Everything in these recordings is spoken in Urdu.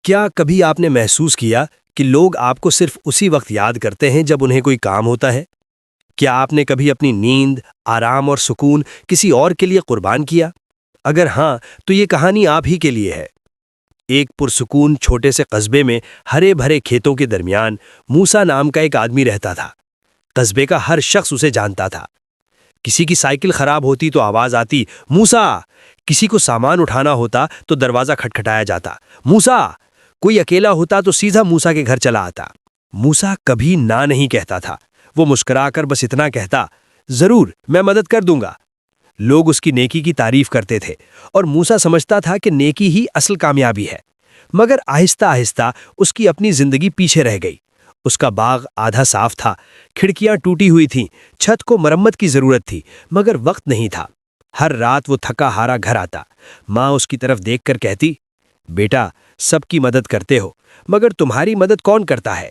کیا کبھی آپ نے محسوس کیا کہ لوگ آپ کو صرف اسی وقت یاد کرتے ہیں جب انہیں کوئی کام ہوتا ہے؟ کیا آپ نے کبھی اپنی نیند، آرام اور سکون کسی اور کے لیے قربان کیا؟ اگر ہاں تو یہ کہانی آپ ہی کے لیے ہے۔ ایک پرسکون چھوٹے سے قصبے میں ہرے بھرے کھیتوں کے درمیان موسیٰ نام کا ایک آدمی رہتا تھا۔ قصبے کا ہر شخص اسے جانتا تھا۔ کسی کی سائیکل خراب ہوتی تو آواز آتی، موسیٰ! کسی کو سامان اٹھانا ہوتا تو دروازہ کھٹکھٹایا جاتا، موسیٰ! کوئی اکیلا ہوتا تو سیدھا موسیٰ کے گھر چلا آتا۔ موسیٰ کبھی نہ نہیں کہتا تھا، وہ مسکرا کر بس اتنا کہتا، ضرور میں مدد کر دوں گا۔ لوگ اس کی نیکی کی تعریف کرتے تھے اور موسیٰ سمجھتا تھا کہ نیکی ہی اصل کامیابی ہے، مگر آہستہ آہستہ اس کی اپنی زندگی پیچھے رہ گئی۔ اس کا باغ آدھا صاف تھا، کھڑکیاں ٹوٹی ہوئی تھیں، چھت کو مرمت کی ضرورت تھی، مگر وقت نہیں تھا۔ ہر رات وہ تھکا ہارا گھر آتا، ماں اس کی طرف دیکھ کر کہتی، بیٹا سب کی مدد کرتے ہو مگر تمہاری مدد کون کرتا ہے؟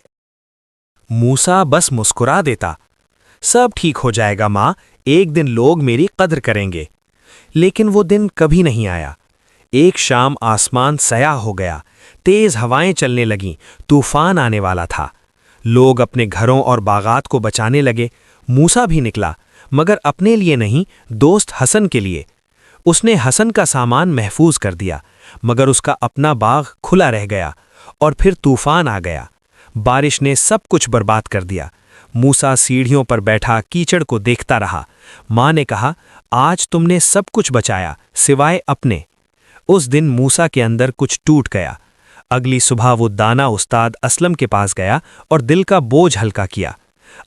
موسیٰ بس مسکرا دیتا، سب ٹھیک ہو جائے گا ماں، ایک دن لوگ میری قدر کریں گے۔ لیکن وہ دن کبھی نہیں آیا۔ ایک شام آسمان سیاہ ہو گیا، تیز ہوائیں چلنے لگیں، طوفان آنے والا تھا۔ لوگ اپنے گھروں اور باغات کو بچانے لگے۔ موسیٰ بھی نکلا، مگر اپنے لیے نہیں، دوست حسن کے لیے۔ اس نے حسن کا سامان محفوظ کر دیا، مگر اس کا اپنا باغ کھلا رہ گیا۔ اور پھر طوفان آ گیا، بارش نے سب کچھ برباد کر دیا۔ موسیٰ سیڑھیوں پر بیٹھا کیچڑ کو دیکھتا رہا۔ ماں نے کہا، آج تم نے سب کچھ بچایا سوائے اپنے۔ اس دن موسیٰ کے اندر کچھ ٹوٹ گیا۔ اگلی صبح وہ دانا استاد اسلم کے پاس گیا اور دل کا بوجھ ہلکا کیا۔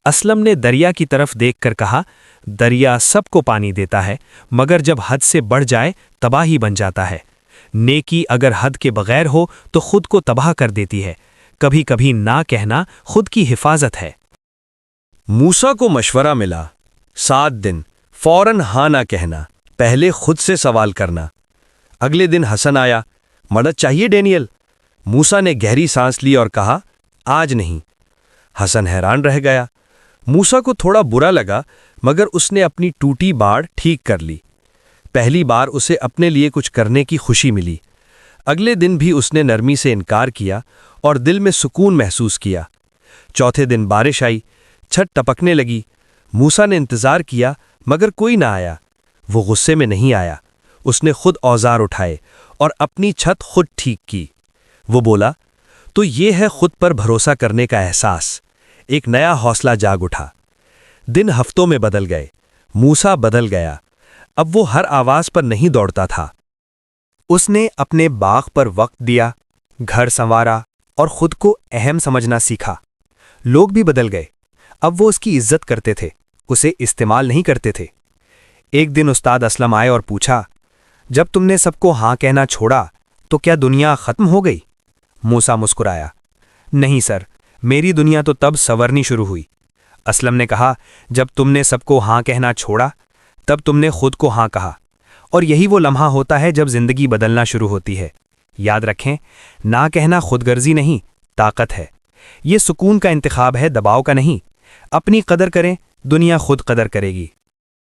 اسلم نے دریا کی طرف دیکھ کر کہا، دریا سب کو پانی دیتا ہے، مگر جب حد سے بڑھ جائے تباہی بن جاتا ہے۔ نیکی اگر حد کے بغیر ہو تو خود کو تباہ کر دیتی ہے۔ کبھی کبھی نہ کہنا خود کی حفاظت ہے۔ موسیٰ کو مشورہ ملا، 7 دن فوراً ہاں نہ کہنا، پہلے خود سے سوال کرنا۔ اگلے دن حسن آیا، مدد چاہیے ڈینیل؟ موسیٰ نے گہری سانس لی اور کہا، آج نہیں۔ حسن حیران رہ گیا۔ موسیٰ کو تھوڑا برا لگا، مگر اس نے اپنی ٹوٹی باڑ ٹھیک کر لی۔ پہلی بار اسے اپنے لیے کچھ کرنے کی خوشی ملی۔ اگلے دن بھی اس نے نرمی سے انکار کیا اور دل میں سکون محسوس کیا۔ چوتھے دن بارش آئی، چھت ٹپکنے لگی۔ موسیٰ نے انتظار کیا، مگر کوئی نہ آیا۔ وہ غصے میں نہیں آیا، اس نے خود اوزار اٹھائے اور اپنی چھت خود ٹھیک کی۔ وہ بولا، تو یہ ہے خود پر بھروسہ کرنے کا احساس۔ ایک نیا حوصلہ جاگ اٹھا۔ دن ہفتوں میں بدل گئے، موسیٰ بدل گیا۔ اب وہ ہر آواز پر نہیں دوڑتا تھا۔ اس نے اپنے باغ پر وقت دیا، گھر سنوارا اور خود کو اہم سمجھنا سیکھا۔ لوگ بھی بدل گئے، اب وہ اس کی عزت کرتے تھے، اسے استعمال نہیں کرتے تھے۔ ایک دن استاد اسلم آئے اور پوچھا، جب تم نے سب کو ہاں کہنا چھوڑا تو کیا دنیا ختم ہو گئی؟ موسیٰ مسکرایا، نہیں سر، میری دنیا تو تب سنورنی شروع ہوئی۔ اسلم نے کہا، جب تم نے سب کو ہاں کہنا چھوڑا تب تم نے خود کو ہاں کہا، اور یہی وہ لمحہ ہوتا ہے جب زندگی بدلنا شروع ہوتی ہے۔ یاد رکھیں، نہ کہنا خود غرضی نہیں، طاقت ہے۔ یہ سکون کا انتخاب ہے، دباؤ کا نہیں۔ اپنی قدر کریں، دنیا خود قدر کرے گی۔